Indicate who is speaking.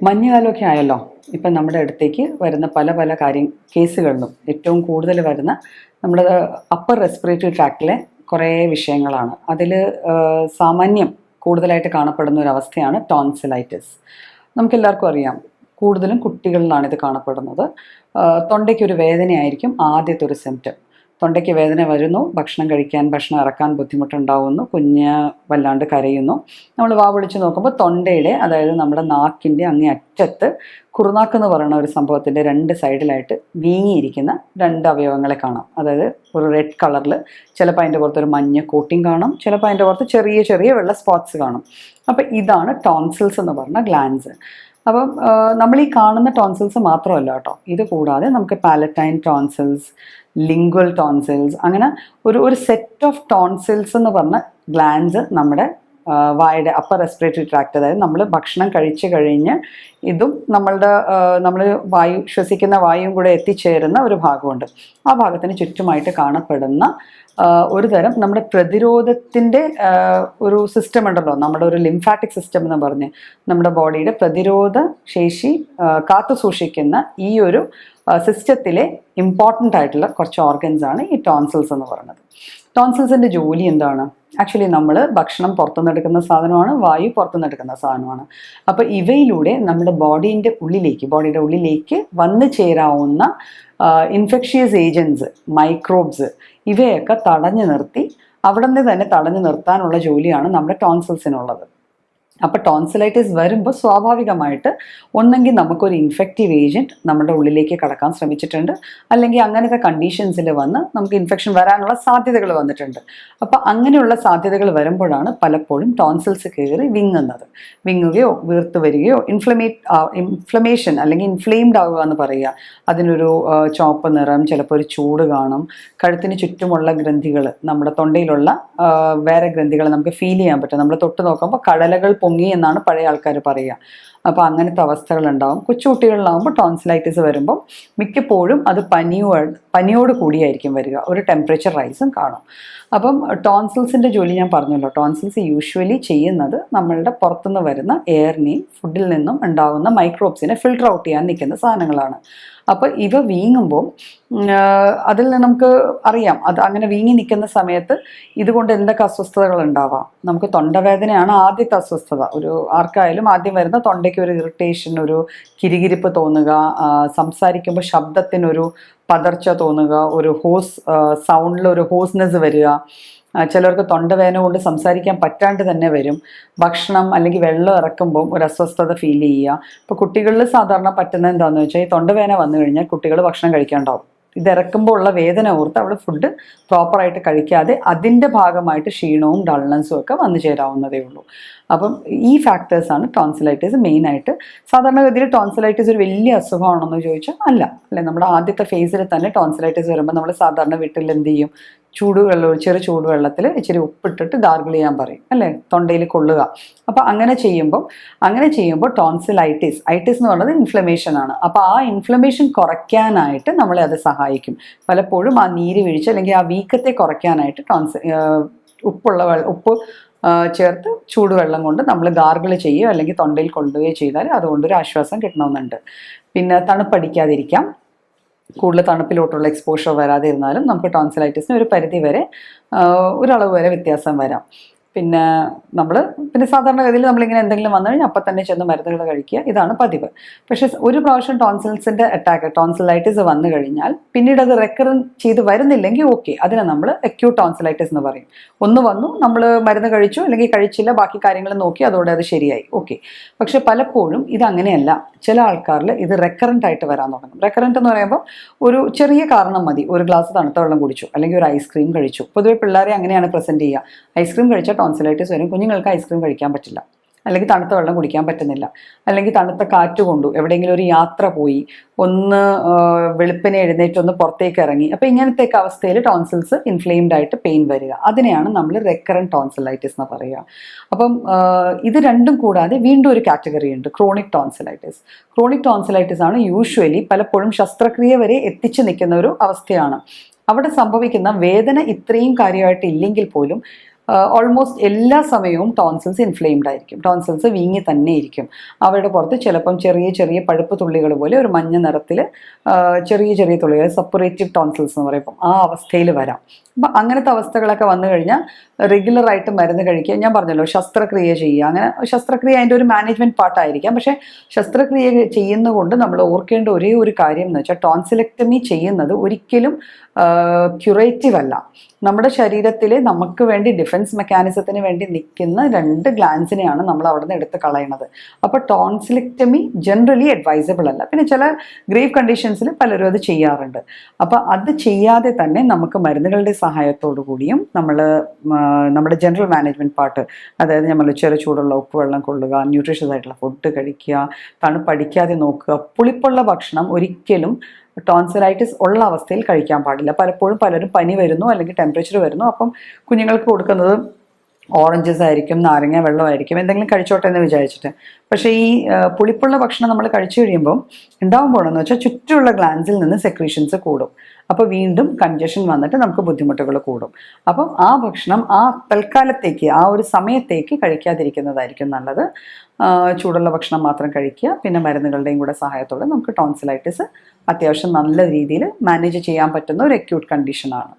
Speaker 1: മഞ്ഞുകാലമൊക്കെ ആയല്ലോ. ഇപ്പം നമ്മുടെ അടുത്തേക്ക് വരുന്ന പല പല കേസുകളിലും ഏറ്റവും കൂടുതൽ വരുന്ന നമ്മുടെ അപ്പർ റെസ്പിറേറ്ററി ട്രാക്റ്റിലെ കുറേ വിഷയങ്ങളാണ്. അതിൽ സാമാന്യം കൂടുതലായിട്ട് കാണപ്പെടുന്ന ഒരു അവസ്ഥയാണ് ടോൺസിലൈറ്റിസ്. നമുക്കെല്ലാവർക്കും അറിയാം, കൂടുതലും കുട്ടികളിലാണ് ഇത് കാണപ്പെടുന്നത്. തൊണ്ടയ്ക്കൊരു വേദനയായിരിക്കും ആദ്യത്തെ ഒരു സിംറ്റം. തൊണ്ടയ്ക്ക് വേദന വരുന്നു, ഭക്ഷണം ഇറക്കാൻ ബുദ്ധിമുട്ടുണ്ടാവുന്നു, കുഞ്ഞ് വല്ലാണ്ട് കരയുന്നു. നമ്മൾ വാ വിളിച്ച് നോക്കുമ്പോൾ തൊണ്ടയുടെ, അതായത് നമ്മുടെ നാക്കിൻ്റെ അങ്ങേ അറ്റത്ത് കുറുനാക്ക് എന്ന് പറയുന്ന ഒരു സംഭവത്തിൻ്റെ രണ്ട് സൈഡിലായിട്ട് വീങ്ങിയിരിക്കുന്ന രണ്ട് അവയവങ്ങളെ കാണാം. അതായത് ഒരു റെഡ് കളറിൽ, ചിലപ്പോൾ അതിൻ്റെ പുറത്ത് ഒരു മഞ്ഞ കോട്ടിങ് കാണും, ചിലപ്പോൾ അതിൻ്റെ പുറത്ത് ചെറിയ ചെറിയ വെള്ള സ്പോട്ട്സ് കാണും. അപ്പം ഇതാണ് ടോൺസിൽസ് എന്ന് പറഞ്ഞ ഗ്ലാൻസ്. അപ്പം നമ്മൾ ഈ കാണുന്ന ടോൺസിൽസ് മാത്രമല്ല കേട്ടോ, ഇത് കൂടാതെ നമുക്ക് പാലറ്റൈൻ ടോൺസിൽസ്, ലിംഗ്വൽ ടോൺസിൽസ്, അങ്ങനെ ഒരു സെറ്റ് ഓഫ് ടോൺസിൽസ് എന്ന് പറഞ്ഞ ഗ്ലാൻസ് നമ്മുടെ വായുടെ അപ്പർ റെസ്പിറേറ്ററി ട്രാക്ട്, അതായത് നമ്മൾ ഭക്ഷണം കഴിച്ചു കഴിഞ്ഞ് ഇതും നമ്മൾ ശ്വസിക്കുന്ന വായുവും കൂടെ എത്തിച്ചേരുന്ന ഒരു ഭാഗമുണ്ട്. ആ ഭാഗത്തിന് ചുറ്റുമായിട്ട് കാണപ്പെടുന്ന ഒരു തരം നമ്മുടെ പ്രതിരോധത്തിൻ്റെ ഒരു സിസ്റ്റം ഉണ്ടല്ലോ, നമ്മുടെ ഒരു ലിംഫാറ്റിക് സിസ്റ്റം എന്ന് പറഞ്ഞ് നമ്മുടെ ബോഡിയുടെ പ്രതിരോധ ശേഷി കാത്തു സൂക്ഷിക്കുന്ന ഈ ഒരു സിസ്റ്റത്തിലെ ഇമ്പോർട്ടൻ്റ് ആയിട്ടുള്ള കുറച്ച് ഓർഗൻസ് ആണ് ഈ ടോൺസിൽസ് എന്ന് പറയുന്നത്. ടോൺസിൽസിൻ്റെ ജോലി എന്താണ്? ആക്ച്വലി നമ്മൾ ഭക്ഷണം പുറത്തുനിന്ന് എടുക്കുന്ന സാധനമാണ്, വായു പുറത്തുനിന്ന് എടുക്കുന്ന സാധനമാണ്. അപ്പോൾ ഇവയിലൂടെ നമ്മുടെ ബോഡിയുടെ ഉള്ളിലേക്ക് വന്നു ചേരാവുന്ന ഇൻഫെക്ഷ്യസ് ഏജൻസ്, മൈക്രോബ്സ്, ഇവയൊക്കെ തടഞ്ഞു നിർത്തി അവിടെ നിന്ന് തന്നെ തടഞ്ഞു നിർത്താനുള്ള ജോലിയാണ് നമ്മുടെ ടോൺസിൽസിനുള്ളത്. അപ്പോൾ ടോൺസിലൈറ്റിസ് വരുമ്പോൾ സ്വാഭാവികമായിട്ട് ഒന്നെങ്കിൽ നമുക്കൊരു ഇൻഫെക്റ്റീവ് ഏജൻറ്റ് നമ്മുടെ ഉള്ളിലേക്ക് കടക്കാൻ ശ്രമിച്ചിട്ടുണ്ട്, അല്ലെങ്കിൽ അങ്ങനത്തെ കണ്ടീഷൻസിൽ വന്ന് നമുക്ക് ഇൻഫെക്ഷൻ വരാനുള്ള സാധ്യതകൾ വന്നിട്ടുണ്ട്. അപ്പോൾ അങ്ങനെയുള്ള സാധ്യതകൾ വരുമ്പോഴാണ് പലപ്പോഴും ടോൺസിൽസ് കയറി വിങ്ങുകയോ വീർത്ത് വരികയോ ഇൻഫ്ലമേഷൻ അല്ലെങ്കിൽ ഇൻഫ്ലെയിംഡ് ആവുക എന്ന് പറയുക. അതിനൊരു ചുവപ്പ് നിറം, ചിലപ്പോൾ ഒരു ചൂട് കാണും. കഴുത്തിന് ചുറ്റുമുള്ള ഗ്രന്ഥികൾ, നമ്മുടെ തൊണ്ടയിലുള്ള വേറെ ഗ്രന്ഥികൾ നമുക്ക് ഫീൽ ചെയ്യാൻ പറ്റും. നമ്മൾ തൊട്ട് നോക്കുമ്പോൾ കടലകൾ പൊങ്ങി എന്നാണ് പഴയ ആൾക്കാർ പറയുക. അപ്പോൾ അങ്ങനത്തെ അവസ്ഥകളുണ്ടാവും. കൊച്ചുകുട്ടികളിലാകുമ്പോൾ ടോൺസിലൈറ്റിസ് വരുമ്പോൾ മിക്കപ്പോഴും അത് പനിയോട് കൂടിയായിരിക്കും വരിക, ഒരു ടെമ്പറേച്ചർ റൈസും കാണും. അപ്പം ടോൺസിൽസിൻ്റെ ജോലി ഞാൻ പറഞ്ഞല്ലോ. ടോൺസിൽസ് യൂഷ്വലി ചെയ്യുന്നത് നമ്മളുടെ പുറത്തുനിന്ന് വരുന്ന എയറിനെയും ഫുഡിൽ നിന്നും ഉണ്ടാകുന്ന മൈക്രോബ്സിനെ ഫിൽട്ടർ ഔട്ട് ചെയ്യാൻ നിൽക്കുന്ന സാധനങ്ങളാണ്. അപ്പോൾ ഇവ വീങ്ങുമ്പോൾ അതിൽ നിന്ന് നമുക്ക് അറിയാം, അത് അങ്ങനെ വീങ്ങി നിൽക്കുന്ന സമയത്ത് ഇതുകൊണ്ട് എന്തൊക്കെ അസ്വസ്ഥതകൾ ഉണ്ടാവാം. നമുക്ക് തൊണ്ടവേദനയാണ് ആദ്യത്തെ അസ്വസ്ഥത. ആർക്കായാലും ആദ്യം വരുന്ന തൊണ്ടയ്ക്ക് ഒരു ഇറിറ്റേഷൻ, ഒരു കിരികിരിപ്പ് തോന്നുക, സംസാരിക്കുമ്പോൾ ശബ്ദത്തിനൊരു പതർച്ച തോന്നുക, ഒരു സൗണ്ടിൽ ഒരു ഹോസ്നെസ് വരിക. ചിലർക്ക് തൊണ്ടവേദന കൊണ്ട് സംസാരിക്കാൻ പറ്റാണ്ട് തന്നെ വരും. ഭക്ഷണം അല്ലെങ്കിൽ വെള്ളം ഇറക്കുമ്പം ഒരു അസ്വസ്ഥത ഫീൽ ചെയ്യുക. ഇപ്പോൾ കുട്ടികളിൽ സാധാരണ പറ്റുന്നത് എന്താണെന്ന് വെച്ചാൽ, ഈ തൊണ്ടവേദന വന്നു കഴിഞ്ഞാൽ കുട്ടികൾ ഭക്ഷണം കഴിക്കാണ്ടാവും. ഇതിറക്കുമ്പോൾ ഉള്ള വേദന ഓർത്ത് അവൾ ഫുഡ് പ്രോപ്പറായിട്ട് കഴിക്കാതെ അതിൻ്റെ ഭാഗമായിട്ട് ക്ഷീണവും ഡൾനെസ്സും ഒക്കെ വന്നു ചേരാവുന്നതേ ഉള്ളൂ. അപ്പം ഈ ഫാക്ടേഴ്സാണ് ടോൺസിലൈറ്റിസ് മെയിനായിട്ട്. സാധാരണഗതിയിൽ ടോൺസിലൈറ്റിസ് ഒരു വലിയ അസുഖമാണെന്ന് ചോദിച്ചാൽ അല്ലേ. നമ്മുടെ ആദ്യത്തെ ഫേസിൽ തന്നെ ടോൺസിലൈറ്റിസ് വരുമ്പോൾ നമ്മൾ സാധാരണ വീട്ടിൽ എന്ത് ചെയ്യും? ചെറു ചൂടുവെള്ളത്തിൽ ഇച്ചിരി ഉപ്പിട്ടിട്ട് ഗാർഗിൾ ചെയ്യാൻ പറയും, അല്ലേ, തൊണ്ടയിൽ കൊള്ളുക. അപ്പോൾ അങ്ങനെ ചെയ്യുമ്പോൾ ഐറ്റിസ് എന്ന് പറയുന്നത് ഇൻഫ്ലമേഷൻ ആണ്. അപ്പോൾ ആ ഇൻഫ്ലമേഷൻ കുറയ്ക്കാനായിട്ട് നമ്മളെ അത് സഹായിക്കും. പലപ്പോഴും ആ നീര് വീഴ്ച അല്ലെങ്കിൽ ആ വീക്കത്തെ കുറയ്ക്കാനായിട്ട് ഉപ്പ് ചേർത്ത് ചൂടുവെള്ളം കൊണ്ട് നമ്മൾ ഗാർഗിൾ ചെയ്യുകയോ അല്ലെങ്കിൽ തൊണ്ടയിൽ കൊള്ളുകയോ ചെയ്താൽ അതുകൊണ്ടൊരു ആശ്വാസം കിട്ടണമെന്നുണ്ട്. പിന്നെ തണുപ്പടിക്കാതിരിക്കാം. കൂടുതൽ തണുപ്പിലോട്ടുള്ള എക്സ്പോഷർ വരാതെ ഇരുന്നാലും നമുക്ക് ടോൺസിലൈറ്റിസിന് ഒരു പരിധി വരെ, ഒരളവ് വരെ വ്യത്യാസം വരാം. പിന്നെ സാധാരണഗതിയിൽ നമ്മളിങ്ങനെ എന്തെങ്കിലും വന്നു കഴിഞ്ഞാൽ അപ്പം തന്നെ ചെന്ന് മരുന്നുകൾ കഴിക്കുക, ഇതാണ് പതിവ്. പക്ഷേ ഒരു പ്രാവശ്യം ടോൺസിലൈറ്റിസ് വന്നു കഴിഞ്ഞാൽ പിന്നീട് അത് റെക്കറൻറ്റ് ചെയ്ത് വരുന്നില്ലെങ്കിൽ ഓക്കെ, അതിനെ നമ്മൾ അക്യൂട്ട് ടോൺസിലൈറ്റിസ് എന്ന് പറയും. ഒന്ന് വന്നു, നമ്മൾ മരുന്ന് കഴിച്ചു അല്ലെങ്കിൽ കഴിച്ചില്ല, ബാക്കി കാര്യങ്ങൾ നോക്കി, അതോടെ അത് ശരിയായി, ഓക്കെ. പക്ഷെ പലപ്പോഴും ഇതങ്ങനെയല്ല. ചില ആൾക്കാരിൽ ഇത് റെക്കറൻ്റ് ആയിട്ട് വരാൻ തുടങ്ങും. റെക്കറൻ്റ് എന്ന് പറയുമ്പോൾ ഒരു ചെറിയ കാരണം മതി, ഒരു ഗ്ലാസ് തണുത്ത വെള്ളം കുടിച്ചു അല്ലെങ്കിൽ ഒരു ഐസ്ക്രീം കഴിച്ചു. പൊതുവെ പിള്ളേരെ അങ്ങനെയാണ് പ്രസൻറ്റ് ചെയ്യുക. ഐസ്ക്രീം കഴിച്ചാൽ ടോൺസിലൈറ്റിസ് വരും. കുഞ്ഞുങ്ങൾക്ക് ഐസ്ക്രീം കഴിക്കാൻ പറ്റില്ല, അല്ലെങ്കിൽ തണുത്ത വെള്ളം കുടിക്കാൻ പറ്റുന്നില്ല, അല്ലെങ്കിൽ തണുത്ത കാറ്റ് കൊണ്ടു എവിടെയെങ്കിലും ഒരു യാത്ര പോയി, ഒന്ന് വെളുപ്പിനെ എഴുന്നേറ്റൊന്ന് പുറത്തേക്ക് ഇറങ്ങി. അപ്പോൾ ഇങ്ങനത്തെയൊക്കെ അവസ്ഥയിൽ ടോൺസിൽസ് ഇൻഫ്ലെയിംഡ് ആയിട്ട് പെയിൻ വരിക. അതിനെയാണ് നമ്മൾ റെക്കറൻറ്റ് ടോൺസിലൈറ്റിസ് എന്ന് പറയുക. അപ്പം ഇത് രണ്ടും കൂടാതെ വീണ്ടും ഒരു കാറ്റഗറി ഉണ്ട്, ക്രോണിക് ടോൺസിലൈറ്റിസ്. ക്രോണിക് ടോൺസിലൈറ്റിസ് ആണ് യൂഷ്വലി പലപ്പോഴും ശസ്ത്രക്രിയ വരെ എത്തിച്ചു നിൽക്കുന്ന ഒരു അവസ്ഥയാണ്. അവിടെ സംഭവിക്കുന്ന വേദന ഇത്രയും കാര്യമായിട്ട് ഇല്ലെങ്കിൽ പോലും ഓൾമോസ്റ്റ് എല്ലാ സമയവും ടോൺസിൽസ് ഇൻഫ്ലെയിംഡ് ആയിരിക്കും, ടോൺസിൽസ് വീങ്ങി തന്നെ ഇരിക്കും. അവരുടെ പുറത്ത് ചിലപ്പം ചെറിയ ചെറിയ പഴുപ്പ് തുള്ളികൾ പോലെ ഒരു മഞ്ഞ നിറത്തിൽ ചെറിയ ചെറിയ തുള്ളികൾ, സെപ്പറേറ്റീവ് ടോൺസിൽസ് എന്ന് പറയുമ്പം ആ അവസ്ഥയിൽ വരാം. അപ്പം അങ്ങനത്തെ അവസ്ഥകളൊക്കെ വന്നു കഴിഞ്ഞാൽ റെഗുലറായിട്ട് മരുന്ന് കഴിക്കുക. ഞാൻ പറഞ്ഞല്ലോ, ശസ്ത്രക്രിയ ചെയ്യുക, അങ്ങനെ ശസ്ത്രക്രിയ അതിൻ്റെ ഒരു മാനേജ്മെൻറ്റ് പാർട്ടായിരിക്കാം. പക്ഷേ ശസ്ത്രക്രിയ ചെയ്യുന്നതുകൊണ്ട് നമ്മൾ ഓർക്കേണ്ട ഒരേ ഒരു കാര്യം എന്ന് വെച്ചാൽ ടോൺസിലെക്ടമി ചെയ്യുന്നത് ഒരിക്കലും ക്യുറേറ്റീവ് അല്ല. നമ്മുടെ ശരീരത്തിലെ നമുക്ക് വേണ്ടി ഡിഫൻസ് മെക്കാനിസത്തിന് വേണ്ടി നിൽക്കുന്ന 2 ഗ്ലാൻസിനെയാണ് നമ്മൾ അവിടെ നിന്ന് എടുത്ത് കളയുന്നത്. അപ്പോൾ ടോൺസിലെക്ടമി ജനറലി അഡ്വൈസബിൾ അല്ല. പിന്നെ ചില ഗ്രേവ് കണ്ടീഷൻസിൽ പലരും അത് ചെയ്യാറുണ്ട്. അപ്പോൾ അത് ചെയ്യാതെ തന്നെ നമുക്ക് മരുന്നുകളുടെ സഹായത്തോടു കൂടിയും നമ്മുടെ ജനറൽ മാനേജ്മെൻറ്റ് പാർട്ട്, അതായത് നമ്മൾ ചെറു ചൂടുള്ള ഉപ്പുവെള്ളം കൊള്ളുക, ന്യൂട്രീഷ്യസ് ആയിട്ടുള്ള ഫുഡ് കഴിക്കുക, തണുപ്പടിക്കാതെ നോക്കുക, പുളിപ്പുള്ള ഭക്ഷണം ഒരിക്കലും ടോൺസിലൈറ്റിസ് ഉള്ള അവസ്ഥയിൽ കഴിക്കാൻ പാടില്ല. പലപ്പോഴും പലരും പനി വരുന്നു അല്ലെങ്കിൽ ടെമ്പറേച്ചർ വരുന്നു, അപ്പം കുഞ്ഞുങ്ങൾക്ക് കൊടുക്കുന്നത് ഓറഞ്ചസ് ആയിരിക്കും, നാരങ്ങ വെള്ളമായിരിക്കും, എന്തെങ്കിലും കഴിച്ചോട്ടെ എന്ന് വിചാരിച്ചിട്ട്. പക്ഷേ ഈ പുളിപ്പുള്ള ഭക്ഷണം നമ്മൾ കഴിച്ചു കഴിയുമ്പം ഉണ്ടാവാൻ പോകണമെന്ന് വെച്ചാൽ ചുറ്റുമുള്ള ഗ്ലാൻസിൽ നിന്ന് സെക്രീഷൻസ് കൂടും. അപ്പോൾ വീണ്ടും കൺജഷൻ വന്നിട്ട് നമുക്ക് ബുദ്ധിമുട്ടുകൾ കൂടും. അപ്പം ആ ഭക്ഷണം ആ തൽക്കാലത്തേക്ക്, ആ ഒരു സമയത്തേക്ക് കഴിക്കാതിരിക്കുന്നതായിരിക്കും നല്ലത്. ചൂടുള്ള ഭക്ഷണം മാത്രം കഴിക്കുക. പിന്നെ മരുന്നുകളുടെയും കൂടെ സഹായത്തോടെ നമുക്ക് ടോൺസിലൈറ്റിസ് അത്യാവശ്യം നല്ല രീതിയിൽ മാനേജ് ചെയ്യാൻ പറ്റുന്ന ഒരു അക്യൂട്ട് കണ്ടീഷനാണ്.